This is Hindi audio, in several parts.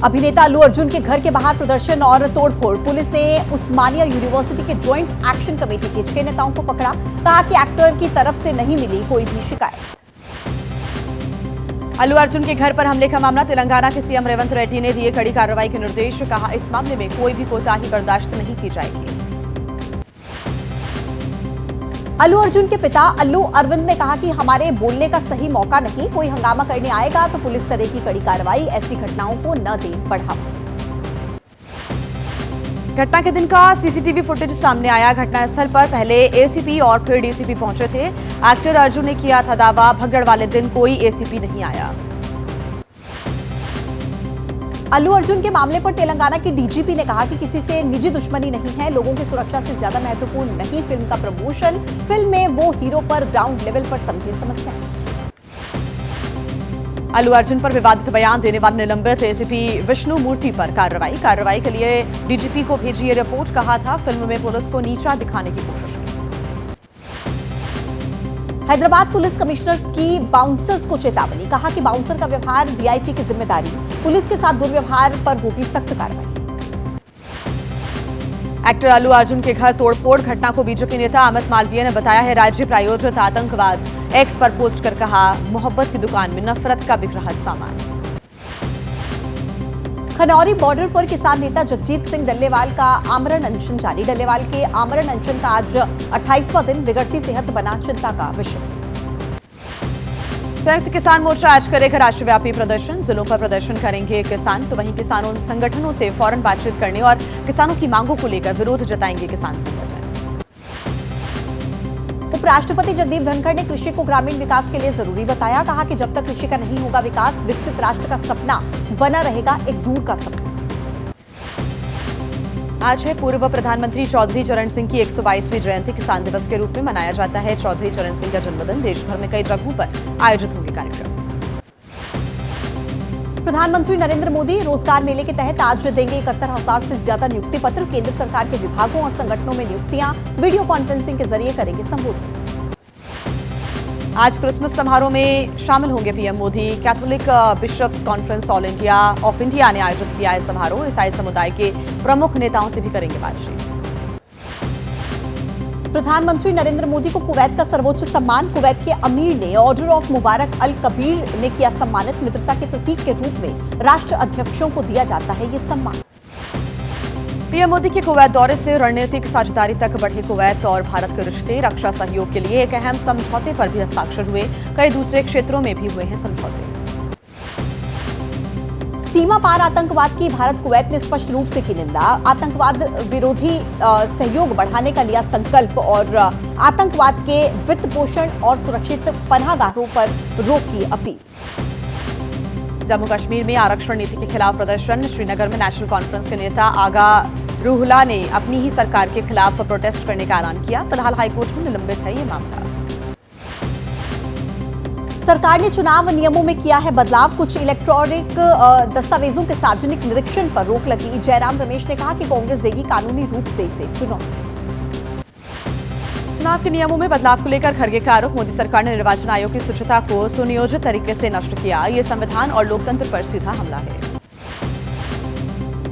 अभिनेता अल्लू अर्जुन के घर के बाहर प्रदर्शन और तोड़फोड़। पुलिस ने उस्मानिया यूनिवर्सिटी के ज्वाइंट एक्शन कमेटी के 6 नेताओं को पकड़ा। कहा कि एक्टर की तरफ से नहीं मिली कोई भी शिकायत। अल्लू अर्जुन के घर पर हमले का मामला। तेलंगाना के सीएम रेवंत रेड्डी ने दिए कड़ी कार्रवाई के निर्देश। कहा, इस मामले में कोई भी कोताही बर्दाश्त नहीं की जाएगी। अल्लू अर्जुन के पिता अल्लू अरविंद ने कहा कि हमारे बोलने का सही मौका नहीं, कोई हंगामा करने आएगा तो पुलिस करेगी कड़ी कार्रवाई। ऐसी घटनाओं को न दें बढ़ावा। घटना के दिन का सीसीटीवी फुटेज सामने आया। घटनास्थल पर पहले एसीपी और फिर डीसीपी पहुंचे थे। एक्टर अर्जुन ने किया था दावा, भगदड़ वाले दिन कोई एसीपी नहीं आया। अल्लू अर्जुन के मामले पर तेलंगाना की डीजीपी ने कहा कि किसी से निजी दुश्मनी नहीं है, लोगों की सुरक्षा से ज्यादा महत्वपूर्ण नहीं फिल्म का प्रमोशन। फिल्म में वो हीरो पर ग्राउंड लेवल पर समझे समस्या। अल्लू अर्जुन पर विवादित बयान देने वाले निलंबित एसीपी विष्णु मूर्ति पर कार्रवाई के लिए डीजीपी को भेजी ये रिपोर्ट। कहा था, फिल्म में पुलिस को नीचा दिखाने की कोशिश की। हैदराबाद पुलिस कमिश्नर की बाउंसर्स को चेतावनी। कहा कि बाउंसर का व्यवहार वीआईपी की जिम्मेदारी, पुलिस के साथ दुर्व्यवहार पर होगी सख्त कार्रवाई। एक्टर अल्लू अर्जुन के घर तोड़फोड़। घटना को बीजेपी नेता अमित मालवीय ने बताया है राज्य प्रायोजित आतंकवाद। एक्स पर पोस्ट कर कहा, मोहब्बत की दुकान में नफरत का बिक रहा सामान। खनौरी बॉर्डर पर किसान नेता जगजीत सिंह डल्लेवाल का आमरण अनशन जारी। डल्लेवाल के आमरण अनशन का आज 28वां दिन। बिगड़ती सेहत बना चिंता का विषय। संयुक्त किसान मोर्चा आज करेगा राष्ट्रव्यापी प्रदर्शन। जिलों पर प्रदर्शन करेंगे किसान, तो वहीं किसानों संगठनों से फौरन बातचीत करने और किसानों की मांगों को लेकर विरोध जताएंगे किसान संगठन। उपराष्ट्रपति जगदीप धनखड़ ने कृषि को ग्रामीण विकास के लिए जरूरी बताया। कहा कि जब तक कृषि का नहीं होगा विकास, विकसित राष्ट्र का सपना बना रहेगा एक दूर का सपना। आज है पूर्व प्रधानमंत्री चौधरी चरण सिंह की 122वीं जयंती। किसान दिवस के रूप में मनाया जाता है चौधरी चरण सिंह का जन्मदिन। देश भर में कई जगहों पर आयोजित होंगे कार्यक्रम। प्रधानमंत्री नरेंद्र मोदी रोजगार मेले के तहत आज देंगे 71,000 से ज्यादा नियुक्ति पत्र। केंद्र सरकार के विभागों और संगठनों में नियुक्तियां वीडियो कॉन्फ्रेंसिंग के जरिए करेंगे संबोधित। आज क्रिसमस समारोह में शामिल होंगे PM Modi. Catholic bishops conference of India ने आयोजित किया है समारोह। ईसाई समुदाय के प्रमुख नेताओं से भी करेंगे बातचीत। प्रधानमंत्री नरेंद्र मोदी को कुवैत का सर्वोच्च सम्मान। कुवैत के अमीर ने ऑर्डर ऑफ मुबारक अल कबीर ने किया सम्मानित। मित्रता के प्रतीक के रूप में राष्ट्र अध्यक्षों को दिया जाता है ये सम्मान। पीएम मोदी के कुवैत दौरे से रणनीतिक साझेदारी तक बढ़े कुवैत और भारत के रिश्ते। रक्षा सहयोग के लिए एक अहम समझौते पर भी हस्ताक्षर हुए। कई दूसरे क्षेत्रों में भी हुए हैं समझौते। सीमा पार आतंकवाद की भारत कुवैत ने स्पष्ट रूप से की निंदा। आतंकवाद विरोधी सहयोग बढ़ाने का लिया संकल्प और आतंकवाद के वित्त पोषण और सुरक्षित पनाहगाहों पर रोक की अपील। जम्मू कश्मीर में आरक्षण नीति के खिलाफ प्रदर्शन। श्रीनगर में नेशनल कॉन्फ्रेंस के नेता आगा रूहुल्ला ने अपनी ही सरकार के खिलाफ प्रोटेस्ट करने का ऐलान किया। फिलहाल हाईकोर्ट में निलंबित है ये मामला। सरकार ने चुनाव नियमों में किया है बदलाव। कुछ इलेक्ट्रॉनिक दस्तावेजों के सार्वजनिक निरीक्षण पर रोक लगी। जयराम रमेश ने कहा कि कांग्रेस देगी कानूनी रूप से इसे चुनौती। चुनाव के नियमों में बदलाव को लेकर खड़गे का आरोप। मोदी सरकार ने निर्वाचन आयोग की शुचिता को सुनियोजित तरीके से नष्ट किया। ये संविधान और लोकतंत्र पर सीधा हमला है।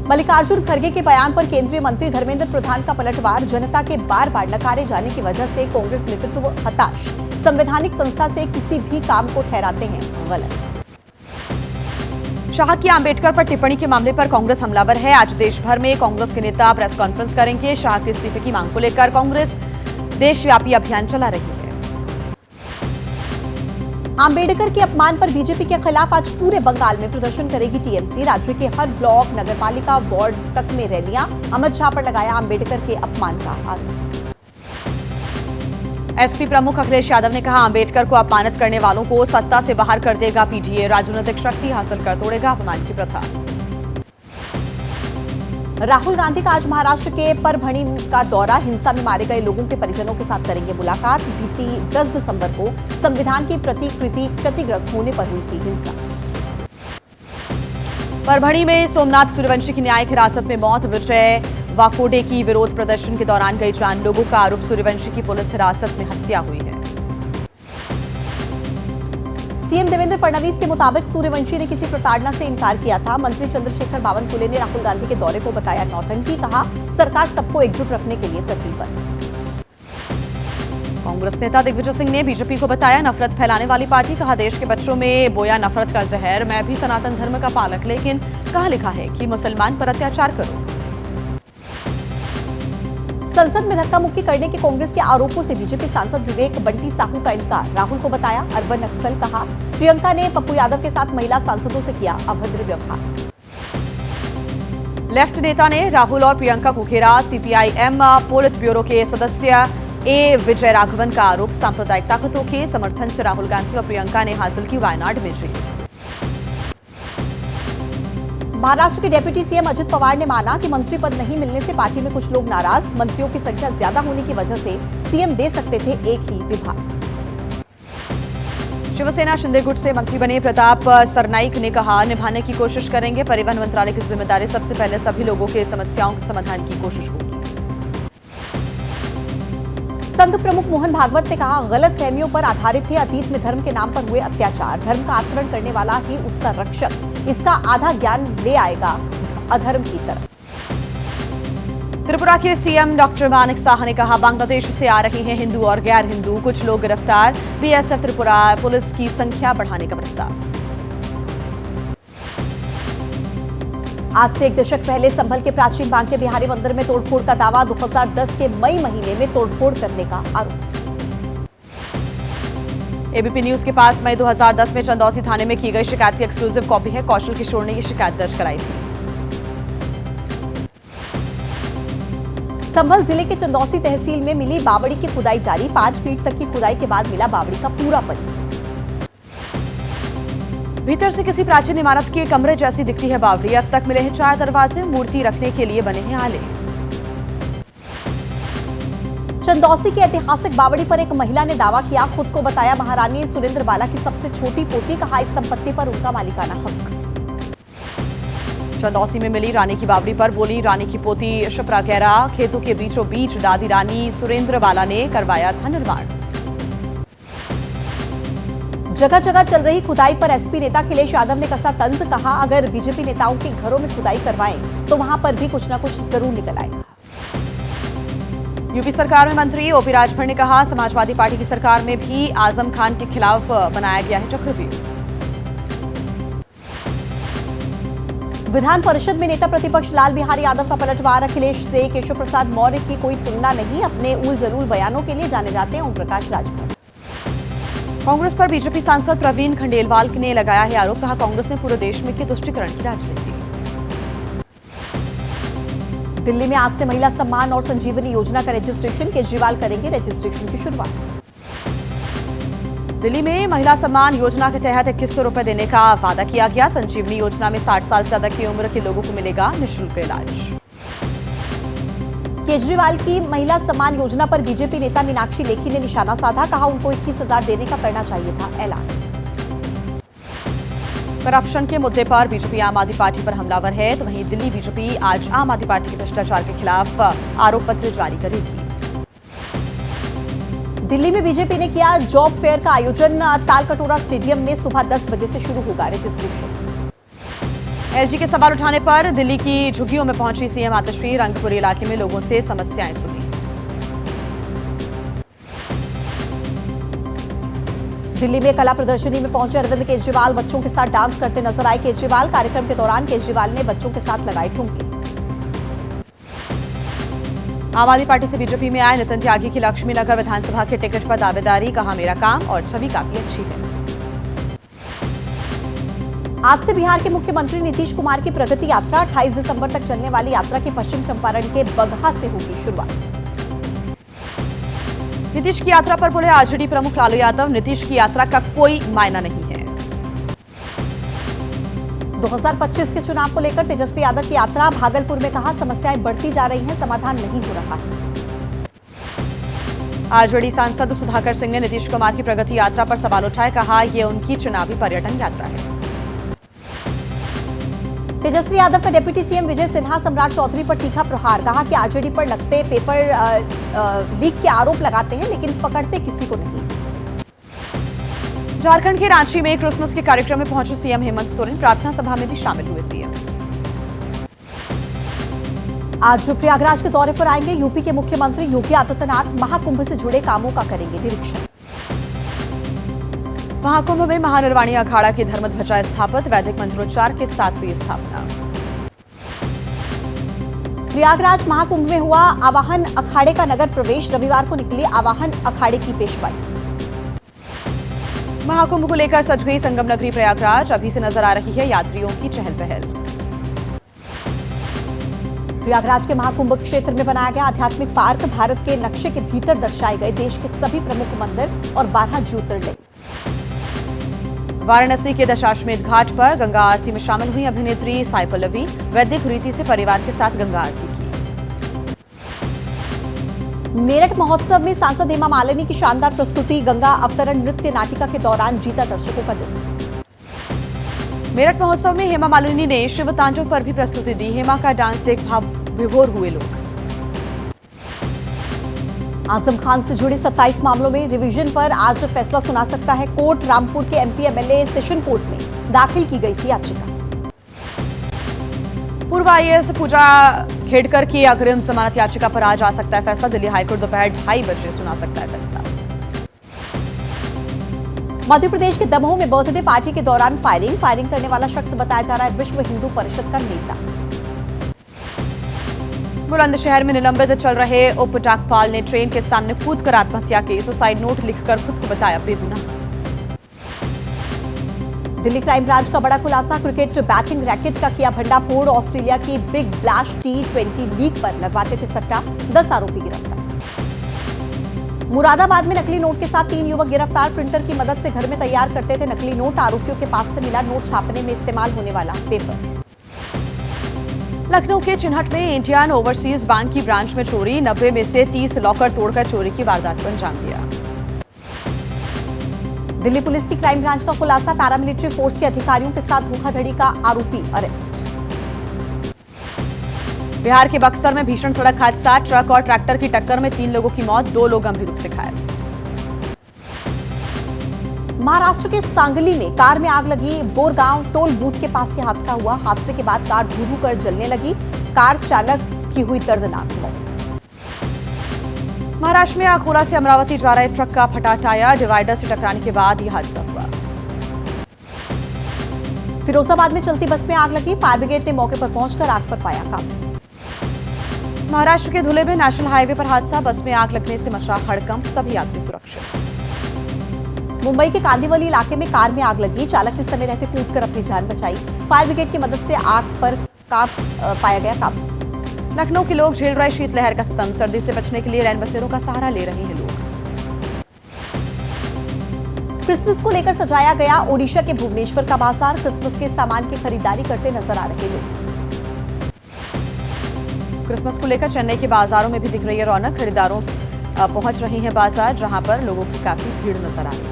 मल्लिकार्जुन खड़गे के बयान पर केंद्रीय मंत्री धर्मेंद्र प्रधान का पलटवार। जनता के बार बार नकारे जाने की वजह से कांग्रेस नेतृत्व हताश। संवैधानिक संस्था से किसी भी काम को ठहराते हैं गलत। शाह की अंबेडकर पर टिप्पणी के मामले पर कांग्रेस हमलावर है। आज देश भर में कांग्रेस के नेता प्रेस कॉन्फ्रेंस करेंगे। शाह के इस्तीफे की मांग को लेकर कांग्रेस देशव्यापी अभियान चला रही है। अंबेडकर के अपमान पर बीजेपी के खिलाफ आज पूरे बंगाल में प्रदर्शन करेगी टीएमसी। राज्य के हर ब्लॉक, नगरपालिका, वार्ड तक में रैलियां। अमित शाह पर लगाया अंबेडकर के अपमान का आरोप। एसपी प्रमुख अखिलेश यादव ने कहा, अंबेडकर को अपमानित करने वालों को सत्ता से बाहर कर देगा पीडीए। राजनीतिक शक्ति हासिल कर तोड़ेगा अपमान की प्रथा। राहुल गांधी का आज महाराष्ट्र के परभणी का दौरा। हिंसा में मारे गए लोगों के परिजनों के साथ करेंगे मुलाकात। बीती 10 दिसंबर को संविधान की प्रतिकृति क्षतिग्रस्त होने पर हुई थी हिंसा। परभणी में सोमनाथ सूर्यवंशी की न्यायिक हिरासत में मौत। विजय वाकोडे की विरोध प्रदर्शन के दौरान गई जान। लोगों का आरोप सूर्यवंशी की पुलिस हिरासत में हत्या हुई है। सीएम देवेंद्र फडणवीस के मुताबिक सूर्यवंशी ने किसी प्रताड़ना से इनकार किया था। मंत्री चंद्रशेखर बावनकुले ने राहुल गांधी के दौरे को बताया नौटंकी, कहा सरकार सबको एकजुट रखने के लिए प्रतिबद्ध। कांग्रेस नेता दिग्विजय सिंह ने बीजेपी को बताया नफरत फैलाने वाली पार्टी, कहा देश के बच्चों में बोया नफरत का जहर। मैं भी सनातन धर्म का पालक, लेकिन कहां लिखा है कि मुसलमान पर अत्याचार करो। संसद में धक्का मुक्की करने के कांग्रेस के आरोपों से बीजेपी सांसद विवेक बंटी साहू का इनकार। राहुल को बताया अर्बन नक्सल, कहा प्रियंका ने पप्पू यादव के साथ महिला सांसदों से किया अभद्र व्यवहार। लेफ्ट नेता ने राहुल और प्रियंका को घेरा। सीपीआईएम पोलित ब्यूरो के सदस्य ए विजय राघवन का आरोप, सांप्रदायिक ताकतों के समर्थन से राहुल गांधी और प्रियंका ने हासिल की वायनाड में जीत। महाराष्ट्र के डिप्टी सीएम अजित पवार ने माना कि मंत्री पद नहीं मिलने से पार्टी में कुछ लोग नाराज। मंत्रियों की संख्या ज्यादा होने की वजह से सीएम दे सकते थे एक ही विभाग। शिवसेना शिंदे गुट से मंत्री बने प्रताप सरनाईक ने कहा निभाने की कोशिश करेंगे। परिवहन मंत्रालय की जिम्मेदारी सबसे पहले सभी लोगों के समस्याओं के समाधान की कोशिश होगी। संघ प्रमुख मोहन भागवत ने कहा गलत फहमियों पर आधारित थे अतीत में धर्म के नाम पर हुए अत्याचार। धर्म का आचरण करने वाला ही उसका रक्षक, इसका आधा ज्ञान ले आएगा अधर्म की तरफ। त्रिपुरा के सीएम डॉक्टर मानिक साहा ने कहा बांग्लादेश से आ रहे हैं हिंदू और गैर हिंदू, कुछ लोग गिरफ्तार। बीएसएफ त्रिपुरा पुलिस की संख्या बढ़ाने का प्रस्ताव। आज से एक दशक पहले संभल के प्राचीन बांके बिहारी मंदिर में तोड़फोड़ का दावा। 2010 के मई महीने में तोड़फोड़ करने का आरोप। एबीपी न्यूज के पास मई 2010 में चंदौसी थाने में की गई शिकायत की एक्सक्लूसिव कॉपी है। कौशल किशोर ने ये शिकायत दर्ज कराई थी। संभल जिले के चंदौसी तहसील में मिली बावड़ी की खुदाई जारी। 5 फीट तक की खुदाई के बाद मिला बावड़ी का पूरा परिसर। भीतर से किसी प्राचीन इमारत के कमरे जैसी दिखती है बावड़ी। अब तक मिले हैं 4 दरवाजे, मूर्ति रखने के लिए बने हैं आले। चंदौसी की ऐतिहासिक बावड़ी पर एक महिला ने दावा किया, खुद को बताया महारानी सुरेंद्र बाला की सबसे छोटी पोती, कहा इस संपत्ति पर उनका मालिकाना हक। चंदौसी में मिली रानी की बावड़ी पर बोली रानी की पोती शिप्रा गहरा, खेतों के बीचों बीच दादी रानी सुरेंद्र बाला ने करवाया था निर्माण। जगह जगह चल रही खुदाई पर एसपी नेता अखिलेश यादव ने कसा तंज, कहा अगर बीजेपी नेताओं के घरों में खुदाई करवाएं तो वहां पर भी कुछ न कुछ जरूर निकल आएगा। यूपी सरकार में मंत्री ओपी राजभर ने कहा समाजवादी पार्टी की सरकार में भी आजम खान के खिलाफ बनाया गया है चक्रव्यूह। विधान परिषद में नेता प्रतिपक्ष लाल बिहारी यादव का पलटवार। अखिलेश से केशव प्रसाद मौर्य की कोई तुलना नहीं, अपने उल जलूल बयानों के लिए जाने जाते हैं ओम प्रकाश राजभर। कांग्रेस पर बीजेपी सांसद प्रवीण खंडेलवाल ने लगाया है आरोप, कहा कांग्रेस ने पूरे देश में की तुष्टीकरण की राजनीति। दिल्ली में आज से महिला सम्मान और संजीवनी योजना का रजिस्ट्रेशन, केजरीवाल करेंगे रजिस्ट्रेशन की शुरुआत। दिल्ली में महिला सम्मान योजना के तहत 2100 रुपए देने का वादा किया गया। संजीवनी योजना में 60 साल से ज्यादा की उम्र के लोगों को मिलेगा निःशुल्क इलाज। केजरीवाल की महिला सम्मान योजना पर बीजेपी नेता मीनाक्षी लेखी ने निशाना साधा, कहा उनको 21,000 देने का करना चाहिए था ऐलान। करप्शन के मुद्दे पर बीजेपी आम आदमी पार्टी पर हमलावर है, तो वहीं दिल्ली बीजेपी आज आम आदमी पार्टी के भ्रष्टाचार के खिलाफ आरोप पत्र जारी करेगी। दिल्ली में बीजेपी ने किया जॉब फेयर का आयोजन। तालकटोरा स्टेडियम में सुबह 10 बजे से शुरू होगा रजिस्ट्रेशन। एलजी के सवाल उठाने पर दिल्ली की झुग्गियों में पहुंची सीएम आतिशी, रंगपुरी इलाके में लोगों से समस्याएं सुनी। दिल्ली में कला प्रदर्शनी में पहुंचे अरविंद केजरीवाल, बच्चों के साथ डांस करते नजर आए केजरीवाल। कार्यक्रम के दौरान केजरीवाल ने बच्चों के साथ लगाए ठुमके। आम आदमी पार्टी से बीजेपी में आए नितिन त्यागी की लक्ष्मी नगर विधानसभा के टिकट पर दावेदारी, कहा मेरा काम और छवि काफी अच्छी है। आज से बिहार के मुख्यमंत्री नीतीश कुमार की प्रगति यात्रा, 28 दिसंबर तक चलने वाली यात्रा की पश्चिम चंपारण के बगहा से होगी शुरुआत। नीतीश की यात्रा पर बोले आरजेडी प्रमुख लालू यादव, नीतीश की यात्रा का कोई मायना नहीं है। 2025 के चुनाव को लेकर तेजस्वी यादव की यात्रा, भागलपुर में कहा समस्याएं बढ़ती जा रही हैं, समाधान नहीं हो रहा है। आरजेडी सांसद सुधाकर सिंह ने नीतीश कुमार की प्रगति यात्रा पर सवाल उठाए, कहा यह उनकी चुनावी पर्यटन यात्रा है। तेजस्वी यादव का डिप्टी सीएम विजय सिन्हा सम्राट चौधरी पर तीखा प्रहार, कहा कि आरजेडी पर लगते पेपर लीक के आरोप लगाते हैं लेकिन पकड़ते किसी को नहीं। झारखंड के रांची में क्रिसमस के कार्यक्रम में पहुंचे सीएम हेमंत सोरेन, प्रार्थना सभा में भी शामिल हुए सीएम। आज प्रयागराज के दौरे पर आएंगे यूपी के मुख्यमंत्री योगी आदित्यनाथ, महाकुंभ से जुड़े कामों का करेंगे निरीक्षण। महाकुंभ में महानिर्वाणी अखाड़ा की धर्मध्वजा स्थापित, वैदिक मंत्रोच्चार के साथ हुई स्थापना। प्रयागराज महाकुंभ में हुआ आवाहन अखाड़े का नगर प्रवेश, रविवार को निकली आवाहन अखाड़े की पेशवाई। महाकुंभ को लेकर सज गई संगम नगरी प्रयागराज, अभी से नजर आ रही है यात्रियों की चहल पहल। प्रयागराज के महाकुंभ क्षेत्र में बनाया गया आध्यात्मिक पार्क, भारत के नक्शे के भीतर दर्शाए गए देश के सभी प्रमुख मंदिर और 12 ज्योतिर्लिंग। वाराणसी के दशाश्वमेध घाट पर गंगा आरती में शामिल हुई अभिनेत्री साई पल्लवी, वैदिक रीति से परिवार के साथ गंगा आरती की। मेरठ महोत्सव में सांसद हेमा मालिनी की शानदार प्रस्तुति, गंगा अवतरण नृत्य नाटिका के दौरान जीता दर्शकों का दिल। मेरठ महोत्सव में हेमा मालिनी ने शिव तांडव पर भी प्रस्तुति दी, हेमा का डांस देख भाव विभोर हुए लोग। आजम खान से जुड़े 27 मामलों में रिवीजन पर आज फैसला सुना सकता है कोर्ट, रामपुर के एमपी एमएलए सेशन कोर्ट में दाखिल की गई थी याचिका। पूर्व आईएएस पूजा खेड़कर की अग्रिम जमानत याचिका पर आज आ सकता है फैसला, दिल्ली हाईकोर्ट दोपहर 2:30 बजे सुना सकता है फैसला। मध्य प्रदेश के दमोह में बर्थडे पार्टी के दौरान फायरिंग करने वाला शख्स बताया जा रहा है विश्व हिंदू परिषद का नेता। बुलंदशहर में निलंबित चल रहे उप डाकपाल ने ट्रेन के सामने कूदकर आत्महत्या की, सुसाइड नोट लिखकर खुद को बताया बेगुनाह। दिल्ली क्राइम ब्रांच का बड़ा खुलासा, क्रिकेट बैटिंग रैकेट का किया भंडाफोड़, ऑस्ट्रेलिया की बिग ब्लैश T20 लीग पर लगवाते थे सट्टा, 10 आरोपी गिरफ्तार। मुरादाबाद में नकली नोट के साथ 3 युवक गिरफ्तार, प्रिंटर की मदद से घर में तैयार करते थे नकली नोट, आरोपियों के पास से मिला नोट छापने में इस्तेमाल होने वाला पेपर। लखनऊ के चिन्हट में इंडियन ओवरसीज बैंक की ब्रांच में चोरी, 90 में से 30 लॉकर तोड़कर चोरी की वारदात को अंजाम दिया। दिल्ली पुलिस की क्राइम ब्रांच का खुलासा, पैरामिलिट्री फोर्स के अधिकारियों के साथ धोखाधड़ी का आरोपी अरेस्ट। बिहार के बक्सर में भीषण सड़क हादसा, ट्रक और ट्रैक्टर की टक्कर में 3 लोगों की मौत, 2 लोग गंभीर रूप से घायल। महाराष्ट्र के सांगली में कार में आग लगी, बोरगांव टोल बूथ के पास यह हादसा हुआ, हादसे के बाद कार धू-धू कर जलने लगी, कार चालक की हुई दर्दनाक मौत। महाराष्ट्र में अकोला से अमरावती जा रहे ट्रक का फटा टायर, डिवाइडर से टकराने के बाद यह हादसा हुआ। फिरोजाबाद में चलती बस में आग लगी, फायर ब्रिगेड ने मौके पर पहुंचकर आग पर पाया काबू। महाराष्ट्र के धुले में नेशनल हाईवे पर हादसा, बस में आग लगने से मचा हड़कंप, सभी यात्री सुरक्षित। मुंबई के कांदिवली इलाके में कार में आग लगी, चालक ने समय रहते कूदकर अपनी जान बचाई, फायर ब्रिगेड की मदद से आग पर पाया गया काबू। लखनऊ के लोग झेल रहे शीतलहर का सितम, सर्दी से बचने के लिए रैन बसेरों का सहारा ले रहे हैं लोग। क्रिसमस को लेकर सजाया गया ओडिशा के भुवनेश्वर का बाजार, क्रिसमस के सामान की खरीदारी करते नजर आ रहे लोग। क्रिसमस को लेकर चेन्नई के बाजारों में भी दिख रही है रौनक, खरीदारों पहुंच रही हैं बाजार, जहां पर लोगों की काफी भीड़ नजर आ रही है।